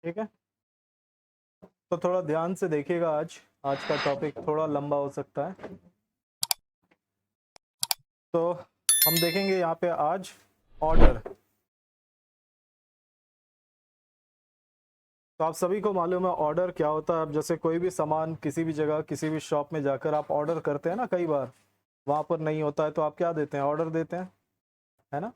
ठीक है, तो थोड़ा ध्यान से देखिएगा। आज आज का टॉपिक थोड़ा लंबा हो सकता है। तो हम देखेंगे यहाँ पे आज ऑर्डर। तो आप सभी को मालूम है ऑर्डर क्या होता है। अब जैसे कोई भी सामान किसी भी जगह किसी भी शॉप में जाकर आप ऑर्डर करते हैं ना, कई बार वहाँ पर नहीं होता है तो आप क्या देते हैं, ऑर्डर देते हैं, है ना।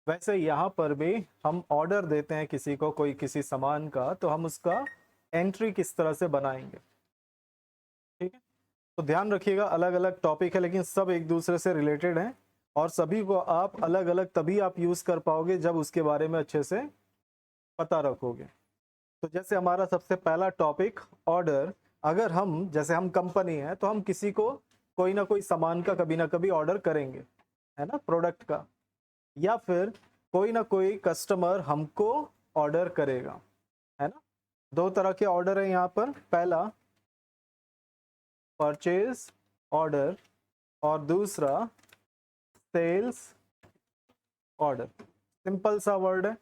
वैसे यहाँ पर भी हम ऑर्डर देते हैं किसी को, कोई किसी सामान का, तो हम उसका एंट्री किस तरह से बनाएंगे। ठीक है, तो ध्यान रखिएगा, अलग अलग टॉपिक है लेकिन सब एक दूसरे से रिलेटेड हैं और सभी को आप अलग अलग तभी आप यूज कर पाओगे जब उसके बारे में अच्छे से पता रखोगे। तो जैसे हमारा सबसे पहला टॉपिक ऑर्डर। अगर हम जैसे हम कंपनी है तो हम किसी को कोई ना कोई सामान का कभी ना कभी ऑर्डर करेंगे, है ना, प्रोडक्ट का, या फिर कोई ना कोई कस्टमर हमको ऑर्डर करेगा, है ना। दो तरह के ऑर्डर है यहाँ पर, पहला परचेज ऑर्डर और दूसरा सेल्स ऑर्डर। सिंपल सा वर्ड है,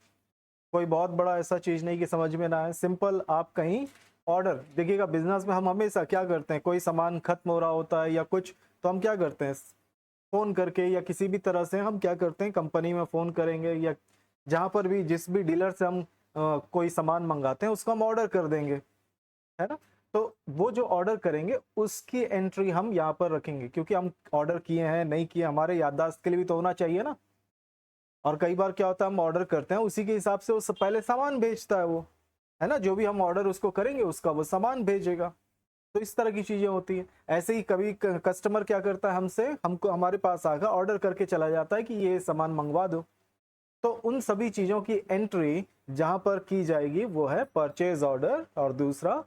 कोई बहुत बड़ा ऐसा चीज नहीं कि समझ में ना आए। सिंपल, आप कहीं ऑर्डर देखिएगा। बिजनेस में हम हमेशा क्या करते हैं, कोई सामान खत्म हो रहा होता है या कुछ, तो हम क्या करते हैं, फोन करके या किसी भी तरह से हम क्या करते हैं, कंपनी में फोन करेंगे या जहां पर भी जिस भी डीलर से हम कोई सामान मंगाते हैं उसको हम ऑर्डर कर देंगे, है ना। तो वो जो ऑर्डर करेंगे उसकी एंट्री हम यहाँ पर रखेंगे, क्योंकि हम ऑर्डर किए हैं नहीं किए हमारे याददाश्त के लिए भी तो होना चाहिए ना। और कई बार क्या होता है, हम ऑर्डर करते हैं उसी के हिसाब से वो पहले सामान भेजता है वो, है ना। जो भी हम ऑर्डर उसको करेंगे उसका वो सामान भेजेगा। तो इस तरह की चीजें होती है। ऐसे ही कभी कस्टमर क्या करता है, हमसे हमको हमारे पास आकर ऑर्डर करके चला जाता है कि ये सामान मंगवा दो। तो उन सभी चीजों की एंट्री जहां पर की जाएगी वो है परचेज ऑर्डर और दूसरा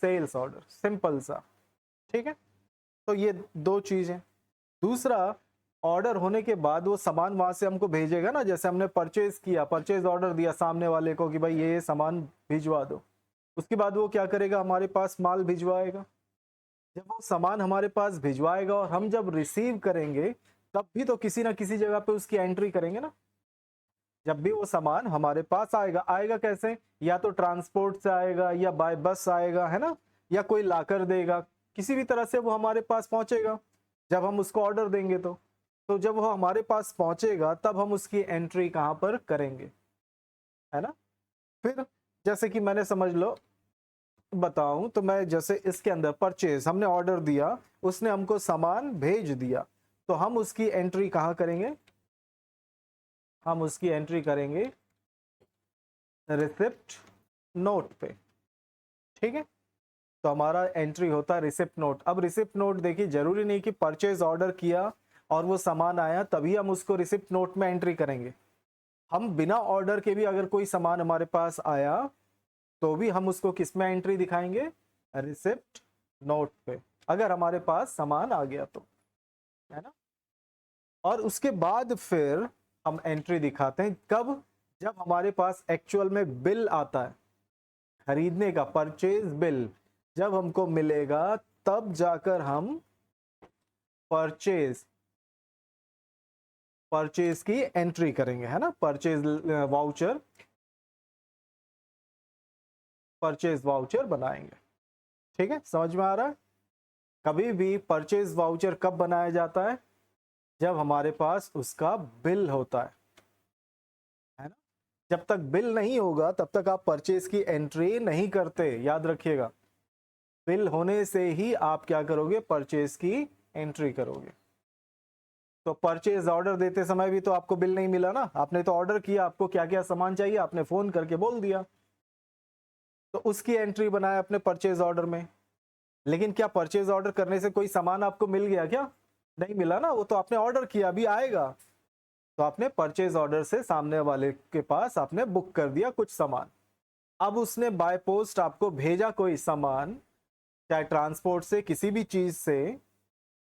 सेल्स ऑर्डर। सिंपल सा, ठीक है। तो ये दो चीजें। दूसरा, ऑर्डर होने के बाद वो सामान वहां से हमको भेजेगा ना, जैसे हमने परचेज किया, परचेज ऑर्डर दिया सामने वाले को कि भाई ये सामान भिजवा दो। उसके बाद वो क्या करेगा, हमारे पास माल भिजवाएगा। जब वो सामान हमारे पास भिजवाएगा और हम जब रिसीव करेंगे तब भी तो किसी ना किसी जगह पे उसकी एंट्री करेंगे ना। जब भी वो सामान हमारे पास आएगा, आएगा कैसे, या तो ट्रांसपोर्ट से आएगा या बाय बस आएगा, है ना, या कोई लाकर देगा। किसी भी तरह से वो हमारे पास पहुंचेगा जब हम उसको ऑर्डर देंगे। तो जब वो हमारे पास पहुंचेगा तब हम उसकी एंट्री कहां पर करेंगे, है ना। फिर जैसे कि मैंने समझ लो बताऊं तो मैं जैसे इसके अंदर परचेज हमने ऑर्डर दिया, उसने हमको सामान भेज दिया, तो हम उसकी एंट्री कहां करेंगे, हम उसकी एंट्री करेंगे रिसिप्ट नोट पे। ठीक है, तो हमारा एंट्री होता है रिसिप्ट नोट। अब रिसिप्ट नोट देखिए, जरूरी नहीं कि परचेज ऑर्डर किया और वो सामान आया तभी हम उसको रिसिप्ट नोट में एंट्री करेंगे। हम बिना ऑर्डर के भी अगर कोई सामान हमारे पास आया तो भी हम उसको किस में एंट्री दिखाएंगे, रिसिप्ट नोट पे, अगर हमारे पास सामान आ गया तो, है ना। और उसके बाद फिर हम एंट्री दिखाते हैं कब, जब हमारे पास एक्चुअल में बिल आता है, खरीदने का परचेज बिल जब हमको मिलेगा तब जाकर हम परचेज परचेज की एंट्री करेंगे, है ना। परचेज वाउचर, परचेज वाउचर बनाएंगे। ठीक है, समझ में आ रहा है। कभी भी परचेज वाउचर कब बनाया जाता है, जब हमारे पास उसका बिल होता है ना। जब तक बिल नहीं होगा तब तक आप परचेज की एंट्री नहीं करते, याद रखिएगा। बिल होने से ही आप क्या करोगे, परचेज की एंट्री करोगे। तो परचेज ऑर्डर देते समय भी तो आपको बिल नहीं मिला ना, आपने तो ऑर्डर किया, आपको क्या क्या सामान चाहिए आपने फोन करके बोल दिया, तो उसकी एंट्री बनाया अपने परचेज ऑर्डर में। लेकिन क्या परचेज ऑर्डर करने से कोई सामान आपको मिल गया क्या, नहीं मिला ना, वो तो आपने ऑर्डर किया, अभी आएगा। तो आपने परचेज ऑर्डर से सामने वाले के पास आपने बुक कर दिया कुछ सामान। अब उसने बाय पोस्ट आपको भेजा कोई सामान, चाहे ट्रांसपोर्ट से किसी भी चीज से,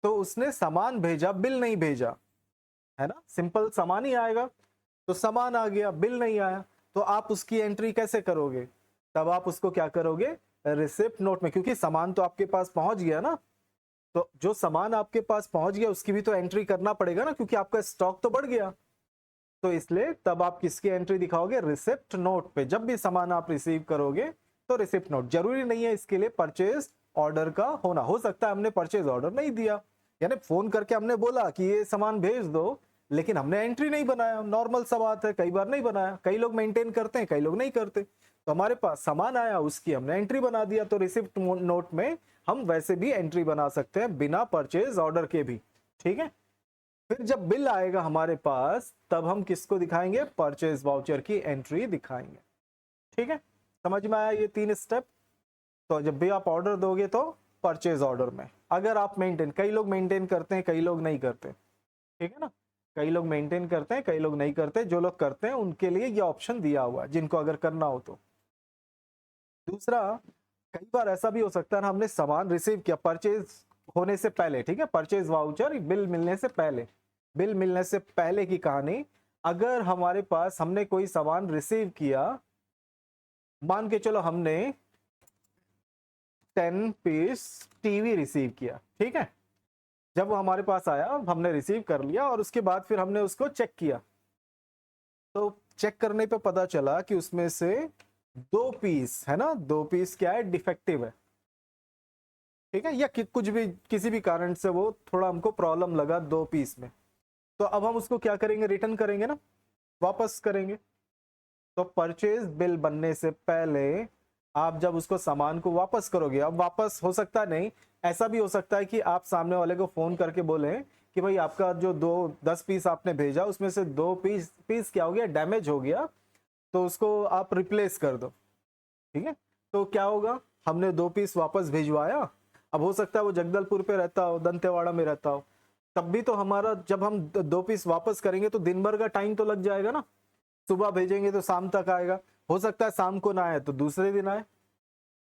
तो उसने सामान भेजा, बिल नहीं भेजा, है ना। सिंपल सामान ही आएगा, तो सामान आ गया, बिल नहीं आया, तो आप उसकी एंट्री कैसे करोगे, तब आप उसको क्या करोगे, रिसिप्ट नोट में, क्योंकि सामान तो आपके पास पहुंच गया ना। तो जो सामान आपके पास पहुंच गया उसकी भी तो एंट्री करना पड़ेगा ना, क्योंकि आपका स्टॉक तो बढ़ गया। तो इसलिए तब आप किसकी एंट्री दिखाओगे, रिसिप्ट नोट पे। जब भी सामान आप रिसीव करोगे तो रिसिप्ट नोट, जरूरी नहीं है इसके लिए परचेज ऑर्डर का होना। हो सकता है हमने परचेज ऑर्डर नहीं दिया, यानी फोन करके हमने बोला कि ये सामान भेज दो, लेकिन हमने एंट्री नहीं बनाया। नॉर्मल सा बात है, कई बार नहीं बनाया, कई लोग मेंटेन करते हैं, कई लोग नहीं करते। तो हमारे पास सामान आया, उसकी हमने एंट्री बना दिया, तो रिसिप्ट नोट में हम वैसे भी एंट्री बना सकते हैं बिना परचेज ऑर्डर के भी। ठीक है, फिर जब बिल आएगा हमारे पास तब हम किसको दिखाएंगे, परचेज वाउचर की एंट्री दिखाएंगे। ठीक है, समझ में आया ये 3 स्टेप। तो जब भी आप ऑर्डर दोगे तो परचेज ऑर्डर में, अगर आप मेंटेन, कई लोग मेंटेन करते हैं, कई लोग नहीं करते। ठीक है ना, कई लोग मेंटेन करते हैं, कई लोग नहीं करते। जो लोग करते हैं उनके लिए ये ऑप्शन दिया हुआ है, जिनको अगर करना हो तो। दूसरा, कई बार ऐसा भी हो सकता है ना, हमने सामान रिसीव किया परचेज होने से पहले, ठीक है, परचेज वाउचर बिल मिलने से पहले, बिल मिलने से पहले की कहानी। अगर हमारे पास हमने कोई सामान रिसीव किया, मान के चलो हमने 10 पीस टीवी रिसीव किया, ठीक है। जब वो हमारे पास आया, हमने रिसीव कर लिया और उसके बाद फिर हमने उसको चेक किया, तो चेक करने पे पता चला कि उसमें से 2 पीस है ना, 2 पीस क्या है, डिफेक्टिव है। ठीक है, या कुछ भी किसी भी कारण से वो थोड़ा हमको प्रॉब्लम लगा 2 पीस में, तो अब हम उसको क्या करेंगे, रिटर्न करेंगे ना, वापस करेंगे। तो परचेज बिल बनने से पहले आप जब उसको सामान को वापस करोगे, अब वापस हो सकता नहीं, ऐसा भी हो सकता है कि आप सामने वाले को फोन करके बोले कि भाई आपका जो 10 पीस आपने भेजा उसमें से 2 पीस क्या हो गया, डैमेज हो गया, तो उसको आप रिप्लेस कर दो। ठीक है, तो क्या होगा, हमने 2 पीस वापस भिजवाया। अब हो सकता है वो जगदलपुर पे रहता हो, दंतेवाड़ा में रहता हो, तब भी तो हमारा, जब हम 2 पीस वापस करेंगे तो दिन भर का टाइम तो लग जाएगा ना। सुबह भेजेंगे तो शाम तक आएगा, हो सकता है शाम को ना आए तो दूसरे दिन आए।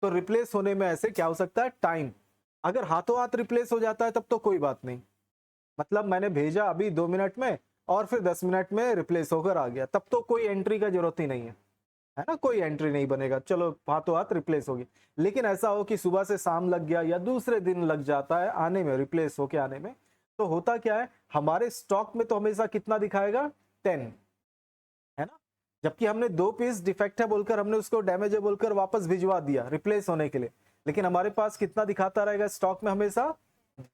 तो रिप्लेस होने में ऐसे क्या हो सकता है, टाइम। अगर हाथों हाथ रिप्लेस हो जाता है तब तो कोई बात नहीं, मतलब मैंने भेजा अभी 2 मिनट में और फिर 10 मिनट में रिप्लेस होकर आ गया, तब तो कोई एंट्री का जरूरत ही नहीं है ना, कोई एंट्री नहीं बनेगा, चलो हाथों हाथ रिप्लेस होगी। लेकिन ऐसा हो कि सुबह से शाम लग गया या दूसरे दिन लग जाता है आने में, रिप्लेस होके आने में, तो होता क्या है, हमारे स्टॉक में तो हमेशा कितना दिखाएगा, 10, है ना। जबकि हमने 2 पीस डिफेक्ट है बोलकर हमने उसको डैमेज है बोलकर वापस भिजवा दिया रिप्लेस होने के लिए, लेकिन हमारे पास कितना दिखाता रहेगा स्टॉक में, हमेशा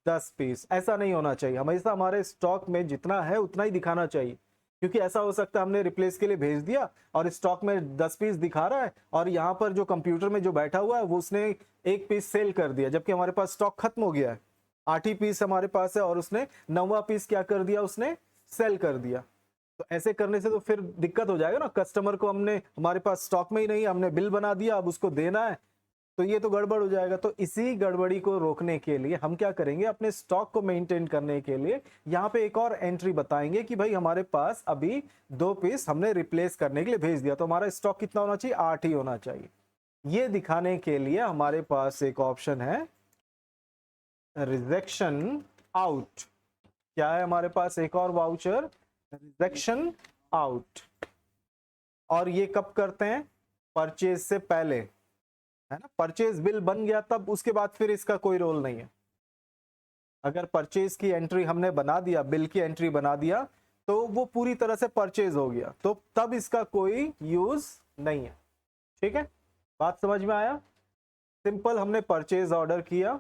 10 पीस। ऐसा नहीं होना चाहिए, हमेशा हमारे स्टॉक में जितना है उतना ही दिखाना चाहिए, क्योंकि ऐसा हो सकता है हमने रिप्लेस के लिए भेज दिया और स्टॉक में 10 पीस दिखा रहा है, और यहाँ पर जो कंप्यूटर में जो बैठा हुआ है वो उसने 1 पीस सेल कर दिया, जबकि हमारे पास स्टॉक खत्म हो गया है, 8 ही पीस हमारे पास है और उसने 9वां पीस क्या कर दिया, उसने सेल कर दिया। तो ऐसे करने से तो फिर दिक्कत हो जाएगा ना, कस्टमर को हमने, हमारे पास स्टॉक में ही नहीं, हमने बिल बना दिया, अब उसको देना है, तो ये तो गड़बड़ हो जाएगा। तो इसी गड़बड़ी को रोकने के लिए हम क्या करेंगे, अपने स्टॉक को मेंटेन करने के लिए यहाँ पे एक और एंट्री बताएंगे कि भाई हमारे पास अभी 2 पीस हमने रिप्लेस करने के लिए भेज दिया, तो हमारा स्टॉक कितना होना चाहिए, 8 ही होना चाहिए। ये दिखाने के लिए हमारे पास एक ऑप्शन है, रिजेक्शन आउट। क्या है हमारे पास, एक और वाउचर, रिजेक्शन आउट। और ये कब करते हैं, परचेज से पहले, है ना, परचेज बिल बन गया तब, उसके बाद फिर इसका कोई रोल नहीं है। अगर परचेज की एंट्री हमने बना दिया, बिल की एंट्री बना दिया, तो वो पूरी तरह से परचेज हो गया, तो तब इसका कोई यूज नहीं है। ठीक है, बात समझ में आया। सिंपल, हमने परचेज ऑर्डर किया,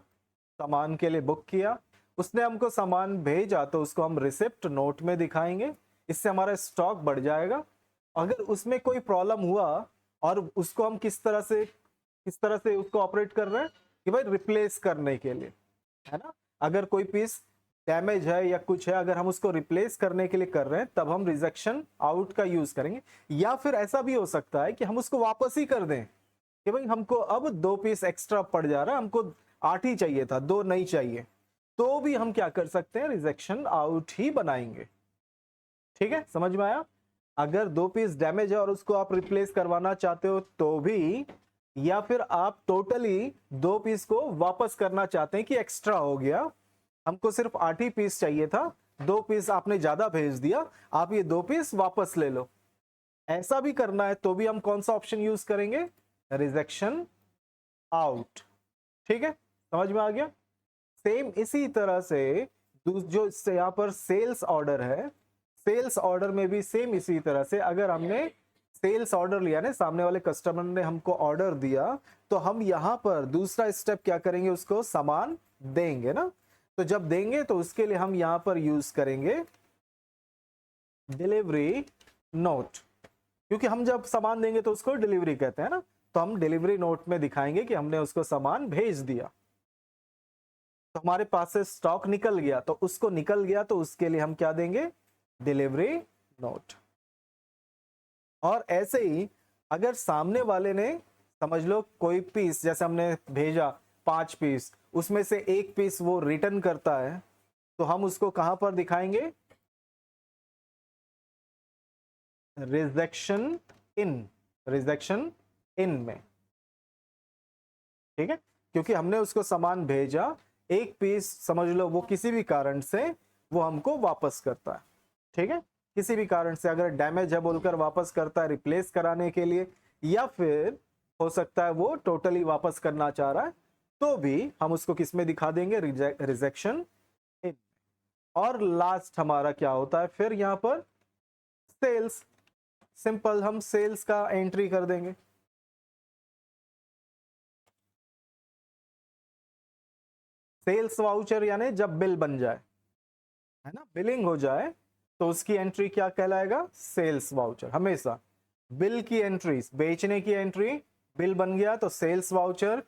सामान के लिए बुक किया, उसने हमको सामान भेजा तो उसको हम रिसिप्ट नोट में दिखाएंगे, इससे हमारा स्टॉक बढ़ जाएगा। अगर उसमें कोई प्रॉब्लम हुआ और उसको हम किस तरह से उसको ऑपरेट कर रहे हैं कि भाई रिप्लेस करने के लिए, है ना, अगर कोई पीस डैमेज है या कुछ है, अगर हम उसको रिप्लेस करने के लिए कर रहे हैं तब हम रिजेक्शन आउट का यूज करेंगे। या फिर ऐसा भी हो सकता है कि हम उसको वापस ही कर दें कि भाई हमको अब 2 पीस एक्स्ट्रा पड़ जा रहा है, हमको 8 ही चाहिए था, 2 नहीं चाहिए, तो भी हम क्या कर सकते हैं, रिजेक्शन आउट ही बनाएंगे। ठीक है, समझ में आया। अगर 2 पीस डैमेज है और उसको आप रिप्लेस करवाना चाहते हो तो भी, या फिर आप टोटली 2 पीस को वापस करना चाहते हैं कि एक्स्ट्रा हो गया, हमको सिर्फ 8 ही पीस चाहिए था, 2 पीस आपने ज्यादा भेज दिया, आप ये 2 पीस वापस ले लो, ऐसा भी करना है तो भी हम कौन सा ऑप्शन यूज करेंगे, रिजेक्शन आउट। ठीक है, समझ में आ गया। सेम इसी तरह से जो यहाँ पर सेल्स ऑर्डर है, सेल्स ऑर्डर में भी सेम इसी तरह से, अगर हमने सेल्स ऑर्डर लिया ना, सामने वाले कस्टमर ने हमको ऑर्डर दिया, तो हम यहाँ पर दूसरा स्टेप क्या करेंगे, उसको सामान देंगे ना। तो जब देंगे तो उसके लिए हम यहाँ पर यूज करेंगे डिलीवरी नोट, क्योंकि हम जब सामान देंगे तो उसको डिलीवरी कहते हैं ना। तो हम डिलीवरी नोट में दिखाएंगे कि हमने उसको सामान भेज दिया। तो हमारे पास से स्टॉक निकल गया, तो उसको निकल गया तो उसके लिए हम क्या देंगे, डिलीवरी नोट। और ऐसे ही अगर सामने वाले ने, समझ लो कोई पीस, जैसे हमने भेजा 5 पीस, उसमें से 1 पीस वो रिटर्न करता है, तो हम उसको कहां पर दिखाएंगे, रिजेक्शन इन में। ठीक है, क्योंकि हमने उसको सामान भेजा, 1 पीस समझ लो वो किसी भी कारण से वो हमको वापस करता है। ठीक है, किसी भी कारण से, अगर डैमेज है बोलकर वापस करता है रिप्लेस कराने के लिए, या फिर हो सकता है वो टोटली वापस करना चाह रहा है, तो भी हम उसको किस में दिखा देंगे, रिजेक्शन इन। और लास्ट हमारा क्या होता है फिर यहाँ पर, सेल्स। सिंपल, हम सेल्स का एंट्री कर देंगे। सेल्स वाउचर यानी जब बिल बन जाए, है ना, बिलिंग हो जाए, तो उसकी एंट्री क्या कहलाएगा, सेल्स वाउचर। हमेशा बिल की एंट्री, बेचने की एंट्री, बिल बन गया तो सेल्स वाउचर,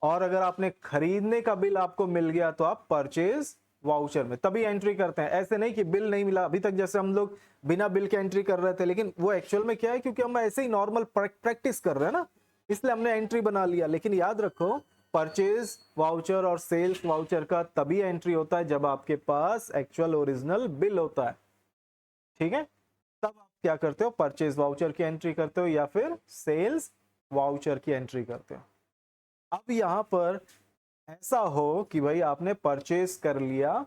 और अगर आपने खरीदने का बिल आपको मिल गया तो आप परचेज वाउचर में तभी एंट्री करते हैं। ऐसे नहीं कि बिल नहीं मिला, अभी तक जैसे हम लोग बिना बिल के एंट्री कर रहे थे, लेकिन वो एक्चुअल में क्या है, क्योंकि हम ऐसे ही नॉर्मल प्रैक्टिस कर रहे हैं ना, इसलिए हमने एंट्री बना लिया। लेकिन याद रखो, परचेज वाउचर और सेल्स वाउचर का तभी एंट्री होता है जब आपके पास एक्चुअल ओरिजिनल बिल होता है। ठीक है, तब आप क्या करते हो, परचेज वाउचर की एंट्री करते हो या फिर सेल्स वाउचर की एंट्री करते हो। अब यहां पर ऐसा हो कि भाई आपने परचेज कर लिया,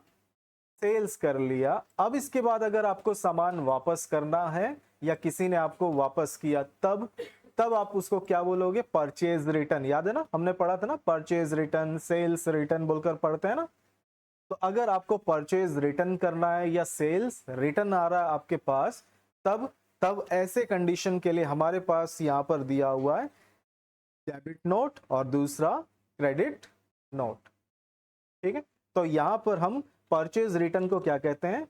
सेल्स कर लिया, अब इसके बाद अगर आपको सामान वापस करना है या किसी ने आपको वापस किया, तब तब आप उसको क्या बोलोगे, परचेज रिटर्न। याद है ना, हमने पढ़ा था ना, परचेज रिटर्न, सेल्स रिटर्न बोलकर पढ़ते हैं ना। तो अगर आपको परचेज रिटर्न करना है या सेल्स रिटर्न आ रहा है आपके पास, तब तब ऐसे कंडीशन के लिए हमारे पास यहां पर दिया हुआ है डेबिट नोट और दूसरा क्रेडिट नोट। ठीक है, तो यहां पर हम परचेज रिटर्न को क्या कहते हैं,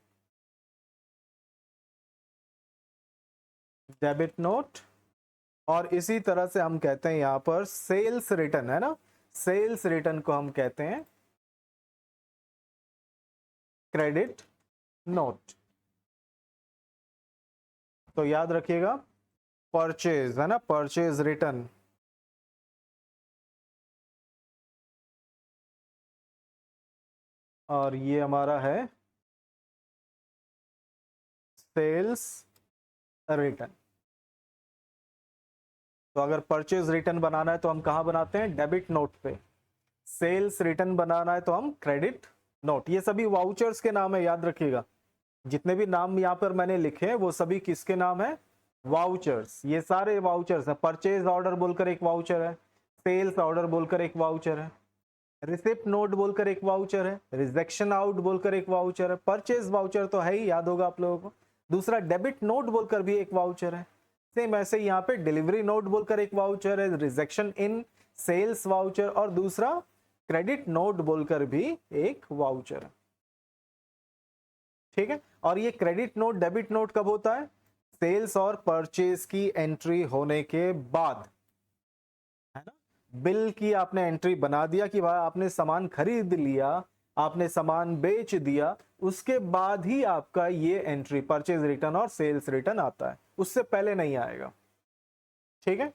डेबिट नोट, और इसी तरह से हम कहते हैं यहां पर सेल्स रिटर्न, है ना, सेल्स रिटर्न को हम कहते हैं क्रेडिट नोट। तो याद रखिएगा, परचेज है ना, परचेज रिटर्न, और ये हमारा है सेल्स रिटर्न। तो अगर परचेज रिटर्न बनाना है तो हम कहां बनाते हैं, डेबिट नोट पे। सेल्स रिटर्न बनाना है तो हम क्रेडिट नोट। ये सभी वाउचर्स के नाम है, याद रखिएगा, जितने भी नाम यहाँ पर मैंने लिखे हैं वो सभी किसके नाम है, वाउचर्स। ये सारे वाउचर्स है। परचेज ऑर्डर बोलकर एक वाउचर है, सेल्स ऑर्डर बोलकर एक वाउचर है, रिसिप्ट नोट बोलकर एक वाउचर है, रिजेक्शन आउट बोलकर एक वाउचर है, परचेज वाउचर तो है ही, याद होगा आप लोगों को। दूसरा डेबिट नोट बोलकर भी एक वाउचर है। सेम ऐसे यहाँ पे डिलीवरी नोट बोलकर एक वाउचर है, रिजेक्शन इन, सेल्स वाउचर, और दूसरा क्रेडिट नोट बोलकर भी एक वाउचर है। ठीक है, और ये क्रेडिट नोट डेबिट नोट कब होता है, सेल्स और परचेज की एंट्री होने के बाद, है ना। बिल की आपने एंट्री बना दिया कि भाई आपने सामान खरीद लिया, आपने सामान बेच दिया, उसके बाद ही आपका ये एंट्री परचेज रिटर्न और सेल्स रिटर्न आता है, उससे पहले नहीं आएगा। ठीक है,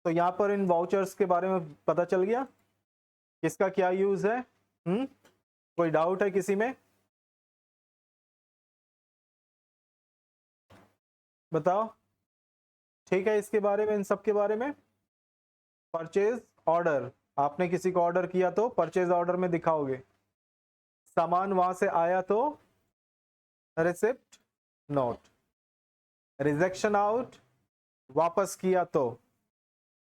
तो यहां पर इन वाउचर्स के बारे में पता चल गया, किसका क्या यूज है। कोई डाउट है किसी में, बताओ। ठीक है, इसके बारे में, इन सब के बारे में, परचेज ऑर्डर, आपने किसी को ऑर्डर किया तो परचेज ऑर्डर में दिखाओगे, सामान वहां से आया तो रिसिप्ट नोट, रिजेक्शन आउट, वापस किया तो,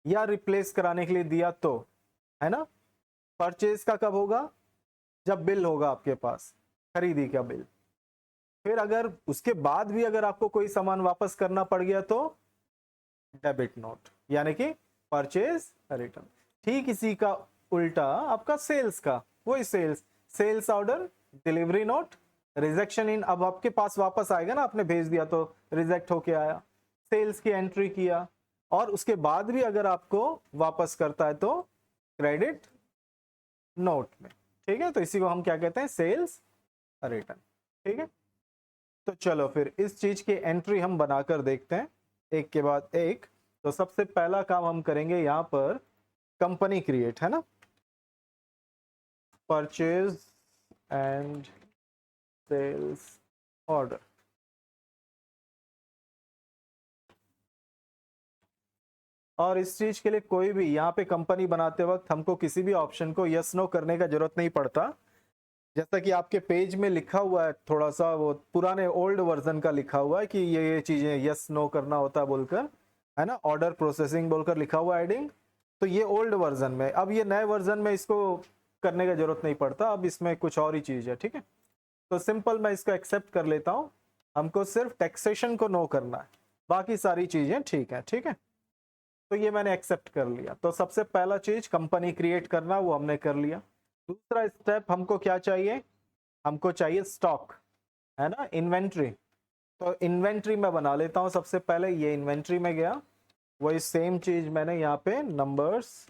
या रिप्लेस कराने के लिए दिया तो, है ना। परचेज का कब होगा, जब बिल होगा आपके पास, खरीदी का बिल। फिर अगर उसके बाद भी अगर आपको कोई सामान वापस करना पड़ गया तो डेबिट नोट, यानी कि परचेज रिटर्न। ठीक इसी का उल्टा आपका सेल्स का, वही sales order, delivery note, rejection in, अब आपके पास वापस आएगा ना, आपने भेज दिया तो रिजेक्ट होके आया, सेल्स की एंट्री किया, और उसके बाद भी अगर आपको वापस करता है तो क्रेडिट नोट में। ठीक है, तो इसी को हम क्या कहते हैं, सेल्स रिटर्न। ठीक है, तो चलो फिर इस चीज की एंट्री हम बनाकर देखते हैं एक के बाद एक। तो सबसे पहला काम हम करेंगे यहां पर कंपनी क्रिएट, है ना, परचेज एंड सेल्स ऑर्डर। और इस चीज के लिए कोई भी यहाँ पे कंपनी बनाते वक्त हमको किसी भी ऑप्शन को यस नो करने का जरूरत नहीं पड़ता। जैसा कि आपके पेज में लिखा हुआ है, थोड़ा सा वो पुराने ओल्ड वर्जन का लिखा हुआ है कि ये चीजें यस नो करना होता है बोलकर, है ना, ऑर्डर प्रोसेसिंग बोलकर लिखा हुआ एडिंग। तो ये ओल्ड वर्जन में, अब ये नए वर्जन में इसको करने का जरूरत नहीं पड़ता, अब इसमें कुछ और ही चीज है। ठीक है, तो सिंपल मैं इसको एक्सेप्ट कर लेता हूँ, हमको सिर्फ टैक्सेशन को नो करना है, बाकी सारी चीजें ठीक है। ठीक है, तो ये मैंने एक्सेप्ट कर लिया। तो सबसे पहला चीज कंपनी क्रिएट करना, वो हमने कर लिया। दूसरा स्टेप हमको क्या चाहिए, हमको चाहिए स्टॉक, है ना, इन्वेंट्री। तो इन्वेंट्री मैं बना लेता हूं सबसे पहले, ये इन्वेंट्री में गया, वही सेम चीज मैंने यहाँ पे नंबर्स,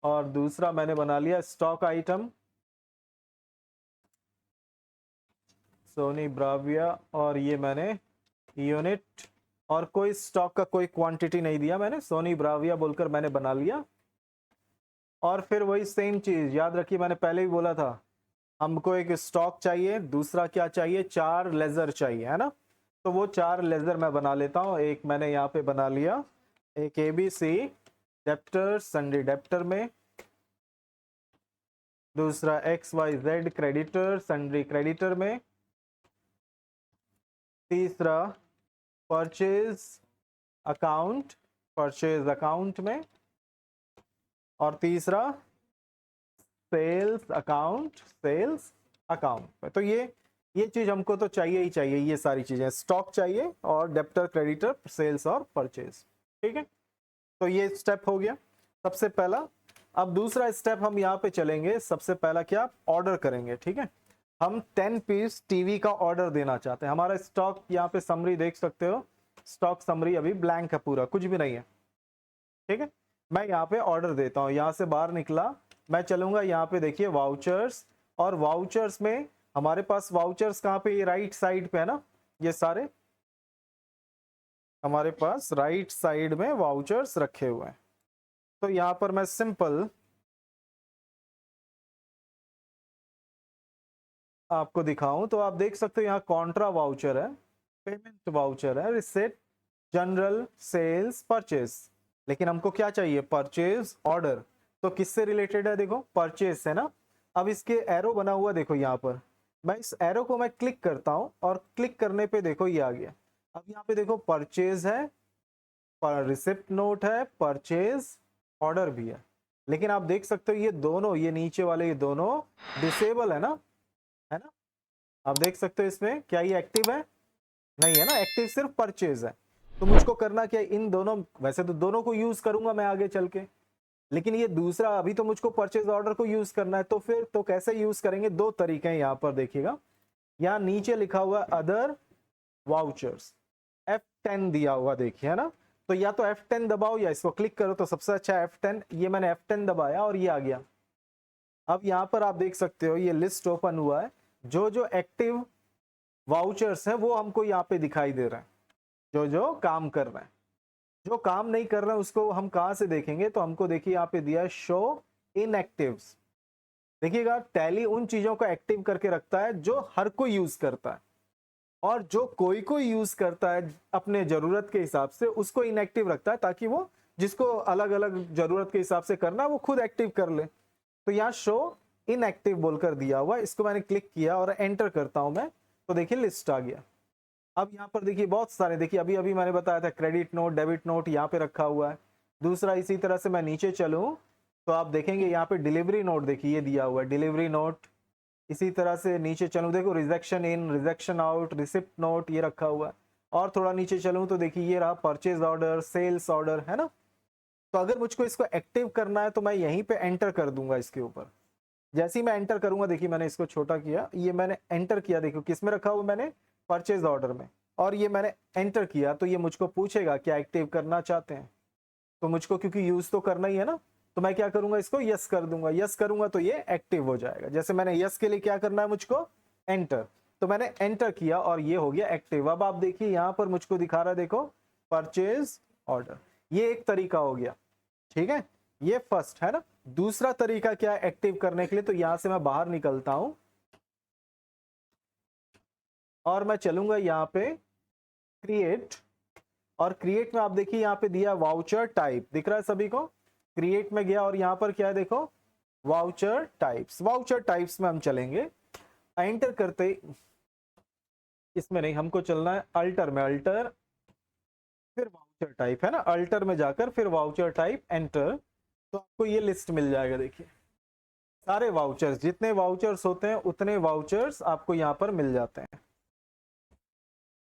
और दूसरा मैंने बना लिया स्टॉक आइटम, सोनी ब्राविया, और ये मैंने यूनिट, और कोई स्टॉक का कोई क्वांटिटी नहीं दिया मैंने, सोनी ब्राविया बोलकर मैंने बना लिया। और फिर वही सेम चीज याद रखिए, मैंने पहले भी बोला था, हमको एक स्टॉक चाहिए, दूसरा क्या चाहिए, 4 लेजर चाहिए, है ना। तो वो 4 लेजर मैं बना लेता हूँ। एक मैंने यहाँ पे बना लिया, एक ABC डेप्टर सन्डे डेप्टर में, दूसरा XYZ क्रेडिटर सन्डे क्रेडिटर में, तीसरा परचेज अकाउंट में, और तीसरा सेल्स अकाउंट में। तो ये चीज हमको तो चाहिए ही चाहिए, ये सारी चीजें, स्टॉक चाहिए और डेप्टर क्रेडिटर सेल्स और परचेज। ठीक है, तो ये स्टेप हो गया सबसे पहला। अब दूसरा स्टेप हम यहाँ पे चलेंगे, सबसे पहला क्या, ऑर्डर करेंगे। ठीक है, हम 10 पीस टीवी का ऑर्डर देना चाहते हैं। हमारा स्टॉक यहाँ पे समरी देख सकते हो, स्टॉक समरी अभी ब्लैंक है, पूरा कुछ भी नहीं है। ठीक है, मैं यहाँ पे ऑर्डर देता हूँ, यहाँ से बाहर निकला, मैं चलूंगा यहाँ पे, देखिए वाउचर्स, और वाउचर्स में हमारे पास वाउचर्स कहाँ पे, ये राइट साइड पे है ना, ये सारे हमारे पास राइट साइड में वाउचर्स रखे हुए हैं। तो यहाँ पर मैं सिंपल आपको दिखाऊं तो आप देख सकते हो, यहाँ कॉन्ट्रा वाउचर है, पेमेंट वाउचर है, रिसेट, जनरल, सेल्स, परचेज। लेकिन हमको क्या चाहिए, परचेज ऑर्डर। तो किससे रिलेटेड है, देखो परचेज है ना। अब इसके एरो बना हुआ देखो यहाँ पर, मैं इस एरो को मैं क्लिक करता हूँ, और क्लिक करने पे देखो ये आ गया। अब यहाँ पे देखो परचेज है, रिसिप्ट नोट है, परचेज ऑर्डर भी है। लेकिन आप देख सकते हो ये दोनों, ये नीचे वाले ये दोनों डिसेबल है ना, है ना। आप देख सकते हो इसमें क्या ये एक्टिव है, नहीं है ना, एक्टिव सिर्फ परचेज है। तो मुझको करना क्या है, इन दोनों, वैसे तो दोनों को यूज करूंगा मैं आगे चल के, लेकिन ये दूसरा अभी तो मुझको परचेज ऑर्डर को यूज करना है। तो फिर तो कैसे यूज करेंगे, दो तरीके हैं यहाँ पर देखिएगा। यहाँ नीचे लिखा हुआ अदर वाउचर्स, F10 दिया हुआ देखिए, है ना। तो या तो F10 दबाओ या इसको क्लिक करो, तो सबसे अच्छा F10। ये मैंने F10 दबाया और ये आ गया। अब यहाँ पर आप देख सकते हो ये लिस्ट ओपन हुआ है, जो जो एक्टिव वाउचर्स है वो हमको यहाँ पे दिखाई दे रहे हैं, जो जो काम कर रहे हैं। जो काम नहीं कर रहे हैं उसको हम कहाँ से देखेंगे, तो हमको देखिए यहाँ पे दिया है शो इनएक्टिव्स। देखिएगा, टैली उन चीजों को एक्टिव करके रखता है जो हर कोई यूज करता है, और जो कोई कोई यूज करता है अपने जरूरत के हिसाब से उसको इनएक्टिव रखता है, ताकि वो जिसको अलग अलग जरूरत के हिसाब से करना वो खुद एक्टिव कर ले। तो यहाँ शो इनएक्टिव बोलकर दिया हुआ, इसको मैंने क्लिक किया और एंटर करता हूं मैं, तो देखिए लिस्ट आ गया। अब यहाँ पर देखिए बहुत सारे, देखिए अभी अभी मैंने बताया था क्रेडिट नोट, डेबिट नोट यहाँ पे रखा हुआ है। दूसरा इसी तरह से मैं नीचे चलूं तो आप देखेंगे यहाँ पे डिलीवरी नोट, देखिए ये दिया हुआ है डिलीवरी नोट, इसी तरह से नीचे चलूँ, देखो रिजेक्शन इन, रिजेक्शन आउट, रिसिप्ट नोट ये रखा हुआ है। और थोड़ा नीचे चलूँ तो देखिए ये रहा परचेज ऑर्डर, सेल्स ऑर्डर, है ना। तो अगर मुझको इसको एक्टिव करना है तो मैं यहीं पे एंटर कर दूंगा इसके ऊपर। जैसे ही मैं एंटर करूंगा, देखिए मैंने इसको छोटा किया, ये मैंने एंटर किया, देखो किस में रखा हुआ मैंने, परचेज ऑर्डर में, और ये मैंने एंटर किया तो ये मुझको पूछेगा क्या एक्टिव करना चाहते हैं। तो मुझको क्योंकि यूज तो करना ही है ना, तो मैं क्या करूंगा, इसको यस कर दूंगा। यस करूंगा तो ये एक्टिव हो जाएगा। जैसे मैंने यस के लिए क्या करना है मुझको, एंटर, तो मैंने एंटर किया और ये हो गया एक्टिव। अब आप देखिए यहां पर मुझको दिखा रहा है, देखो परचेज ऑर्डर, ये एक तरीका हो गया, ठीक है, ये फर्स्ट है ना। दूसरा तरीका क्या है एक्टिव करने के लिए, तो यहां से मैं बाहर निकलता हूं और मैं चलूंगा यहाँ पे क्रिएट, और क्रिएट में आप देखिए यहाँ पे दिया वाउचर टाइप, दिख रहा है सभी को। क्रिएट में गया और यहाँ पर क्या है, देखो वाउचर टाइप्स। वाउचर टाइप्स में हम चलेंगे, एंटर करते, इसमें नहीं, हमको चलना है अल्टर में, अल्टर फिर वाउचर टाइप, है ना, अल्टर में जाकर फिर वाउचर टाइप, एंटर, तो आपको ये लिस्ट मिल जाएगा। देखिए सारे वाउचर्स, जितने वाउचर्स होते हैं उतने वाउचर्स आपको यहाँ पर मिल जाते हैं,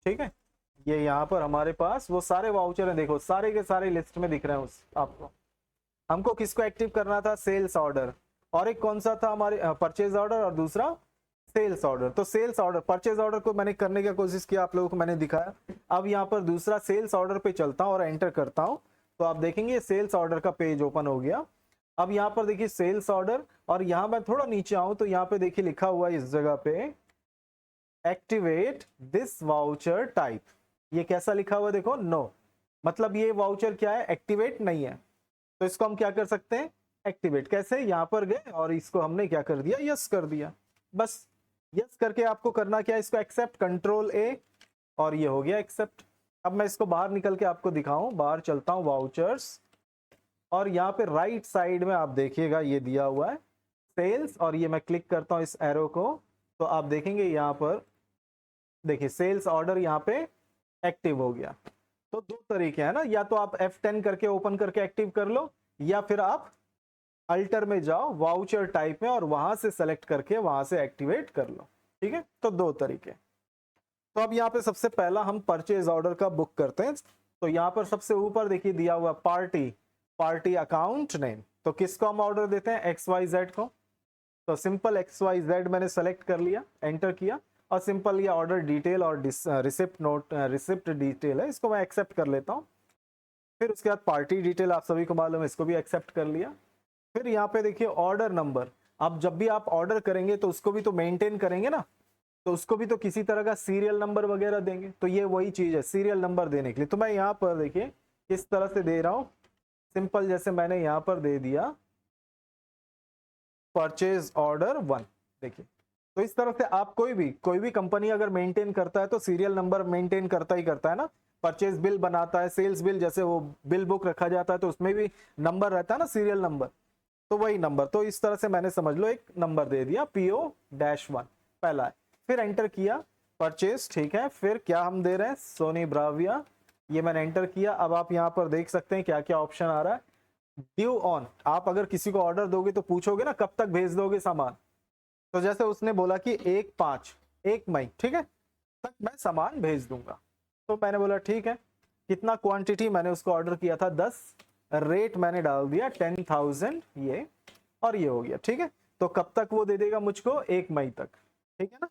ठीक है। ये यहाँ पर हमारे पास वो सारे वाउचर हैं, देखो सारे के सारे लिस्ट में दिख रहे हैं उस आपको। हमको किसको एक्टिव करना था, सेल्स ऑर्डर, और एक कौन सा था हमारे, परचेज ऑर्डर, और दूसरा सेल्स ऑर्डर। तो सेल्स ऑर्डर, परचेज ऑर्डर को मैंने करने की कोशिश किया, आप लोगों को मैंने दिखाया। अब यहाँ पर दूसरा सेल्स ऑर्डर पे चलता हूँ और एंटर करता हूँ, तो आप देखेंगे सेल्स ऑर्डर का पेज ओपन हो गया। अब यहाँ पर देखिए सेल्स ऑर्डर, और यहाँ मैं थोड़ा नीचे आऊं तो यहाँ पे देखिए लिखा हुआ है इस जगह पे एक्टिवेट दिस वाउचर टाइप। ये कैसा लिखा हुआ है, देखो नो, मतलब ये वाउचर क्या है, एक्टिवेट नहीं है। तो इसको हम क्या कर सकते हैं, एक्टिवेट। कैसे, यहाँ पर गए और इसको हमने क्या कर दिया, यस कर दिया। बस यस करके आपको करना क्या है, इसको एक्सेप्ट, कंट्रोल ए, और ये हो गया एक्सेप्ट। अब मैं इसको बाहर निकल के आपको दिखाऊं, बाहर चलता हूं वाउचर्स, और यहाँ पे राइट साइड में आप देखिएगा ये दिया हुआ है सेल्स, और ये मैं क्लिक करता हूं इस एरो को, तो आप देखेंगे यहाँ पर देखिए सेल्स ऑर्डर यहाँ पे एक्टिव हो गया। तो दो तरीके हैं ना, या तो आप F10 करके ओपन करके एक्टिव कर लो, या फिर आप अल्टर में जाओ वाउचर टाइप में और वहां से सेलेक्ट करके वहां से एक्टिवेट कर लो, ठीक है। तो दो तरीके। तो अब यहाँ पे सबसे पहला हम परचेज ऑर्डर का बुक करते हैं। तो यहाँ पर सबसे ऊपर देखिए दिया हुआ पार्टी, पार्टी अकाउंट नेम, तो किसको हम ऑर्डर देते हैं, XYZ को। तो सिंपल XYZ मैंने सेलेक्ट कर लिया, एंटर किया, और सिंपल ये ऑर्डर डिटेल और रिसिप्ट नोट, रिसिप्ट डिटेल है, इसको मैं एक्सेप्ट कर लेता हूँ। फिर उसके बाद पार्टी डिटेल आप सभी को मालूम है, इसको भी एक्सेप्ट कर लिया। फिर यहाँ पे देखिए ऑर्डर नंबर, अब जब भी आप ऑर्डर करेंगे तो उसको भी तो मेंटेन करेंगे ना, तो उसको भी तो किसी तरह का सीरियल नंबर वगैरह देंगे, तो ये वही चीज है सीरियल नंबर देने के लिए। तो मैं यहाँ पर देखिए किस तरह से दे रहा हूँ, सिंपल जैसे मैंने यहाँ पर दे दिया परचेज ऑर्डर 1, देखिए। तो इस तरह से आप कोई भी कंपनी अगर मेंटेन करता है तो सीरियल नंबर मेंटेन करता ही करता है ना। परचेज बिल बनाता है, सेल्स बिल, जैसे वो बिल बुक रखा जाता है तो उसमें भी नंबर रहता है ना, सीरियल नंबर, तो वही नंबर। तो इस तरह से मैंने समझ लो एक नंबर दे दिया, PO-1 पहला है। फिर एंटर किया परचेज, ठीक है। फिर क्या हम दे रहे हैं, सोनी ब्राविया, ये मैंने एंटर किया। अब आप यहाँ पर देख सकते हैं क्या क्या ऑप्शन आ रहा है, ड्यू ऑन। आप अगर किसी को ऑर्डर दोगे तो पूछोगे ना कब तक भेज दोगे सामान, तो जैसे उसने बोला कि 1 मई, ठीक है, तक मैं सामान भेज दूंगा। तो मैंने बोला ठीक है, कितना क्वांटिटी, मैंने उसको ऑर्डर किया था 10, रेट मैंने डाल दिया 10,000 ये, और ये हो गया, ठीक है। तो कब तक वो दे देगा मुझको, 1 मई तक, ठीक है ना।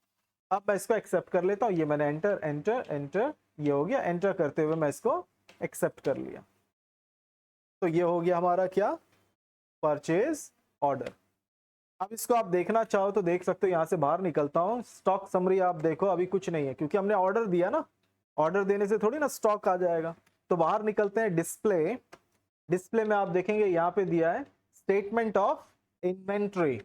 अब मैं इसको एक्सेप्ट कर लेता हूँ, ये मैंने एंटर एंटर एंटर, ये हो गया, एंटर करते हुए मैं इसको एक्सेप्ट कर लिया। तो ये हो गया हमारा क्या, परचेज ऑर्डर। अब इसको आप देखना चाहो तो देख सकते हो, यहां से बाहर निकलता हूं, स्टॉक समरी आप देखो अभी कुछ नहीं है क्योंकि हमने ऑर्डर दिया ना, ऑर्डर देने से थोड़ी ना स्टॉक आ जाएगा। तो बाहर निकलते हैं, डिस्प्ले, डिस्प्ले में आप देखेंगे यहाँ पे दिया है स्टेटमेंट ऑफ इन्वेंट्री।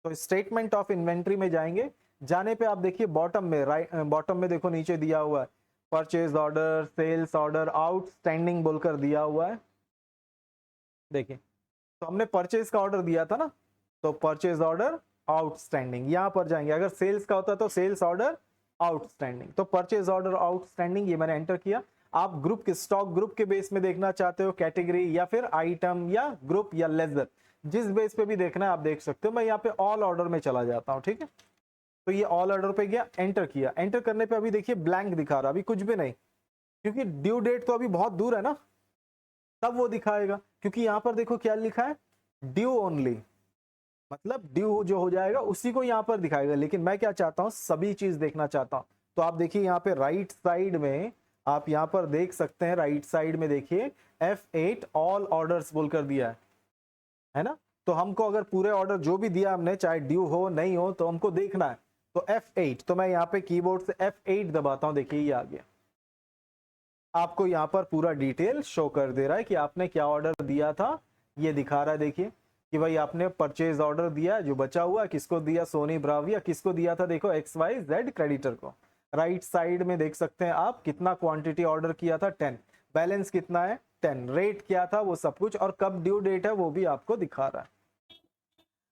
तो स्टेटमेंट ऑफ इन्वेंट्री में जाएंगे, जाने पे आप देखिए बॉटम में, राइट बॉटम में देखो नीचे दिया हुआ है purchase order, sales order, outstanding बोलकर दिया हुआ है, देखिए। तो हमने परचेज का ऑर्डर दिया था ना, तो परचेज ऑर्डर आउटस्टैंडिंग, यहां पर जाएंगे। अगर सेल्स का होता तो सेल्स ऑर्डर आउटस्टैंडिंग, तो परचेज ऑर्डर आउटस्टैंडिंग, ये मैंने एंटर किया। आप ग्रुप के स्टॉक ग्रुप के बेस में देखना चाहते हो, कैटेगरी या फिर आइटम या ग्रुप या लेजर, जिस बेस पे भी देखना है आप देख सकते हो। मैं यहाँ पे ऑल ऑर्डर में चला जाता हूँ, ठीक है। तो ये ऑल ऑर्डर पे गया, एंटर किया, एंटर करने पे अभी देखिए ब्लैंक दिखा रहा, अभी कुछ भी नहीं, क्योंकि ड्यू डेट तो अभी बहुत दूर है ना, तब वो दिखाएगा। क्योंकि यहाँ पर देखो क्या लिखा है, ड्यू ओनली, मतलब ड्यू जो हो जाएगा उसी को यहाँ पर दिखाएगा। लेकिन मैं क्या चाहता हूँ, सभी चीज देखना चाहता हूँ। तो आप देखिए यहाँ पे राइट साइड में, आप यहाँ पर देख सकते हैं, राइट साइड में देखिए F8 ऑल ऑर्डर्स बोलकर दिया है ना। तो हमको अगर पूरे ऑर्डर जो भी दिया हमने, चाहे ड्यू हो नहीं हो, तो हमको देखना है। तो F8, तो मैं यहाँ पे कीबोर्ड से F8 दबाता हूँ, देखिए ये आ गया। आपको यहाँ पर पूरा डिटेल शो कर दे रहा है कि आपने क्या ऑर्डर दिया था, ये दिखा रहा है। देखिए कि भाई आपने परचेज ऑर्डर दिया, जो बचा हुआ किसको दिया, सोनी ब्राविया, किसको दिया था, देखो XYZ क्रेडिटर को। राइट साइड में देख सकते हैं आप कितना क्वांटिटी ऑर्डर किया था, 10, बैलेंस कितना है 10, रेट क्या था वो सब कुछ, और कब ड्यू डेट है वो भी आपको दिखा रहा है।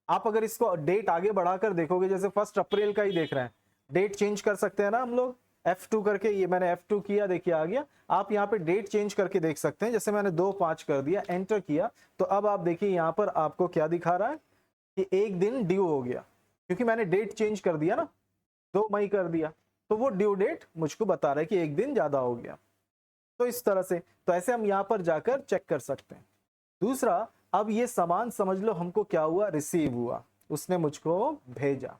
आप अगर इसको डेट आगे बढ़ाकर देखोगे, जैसे 1 अप्रैल का ही देख रहे हैं, डेट चेंज कर सकते हैं ना हम लोग, F2 करके, ये मैंने F2 किया, देखिए आ गया। आप यहाँ पे डेट चेंज करके देख सकते हैं, जैसे मैंने 2/5 कर दिया, एंटर किया, तो अब आप देखिए यहाँ पर आपको क्या दिखा रहा है कि 1 दिन ड्यू हो गया, क्योंकि मैंने डेट चेंज कर दिया ना, 2 मई कर दिया, तो वो ड्यू डेट मुझको बता रहा है कि 1 दिन ज्यादा हो गया। तो इस तरह से, तो ऐसे हम यहाँ पर जाकर चेक कर सकते हैं। दूसरा, अब ये सामान समझ लो हमको क्या हुआ, रिसीव हुआ, उसने मुझको भेजा।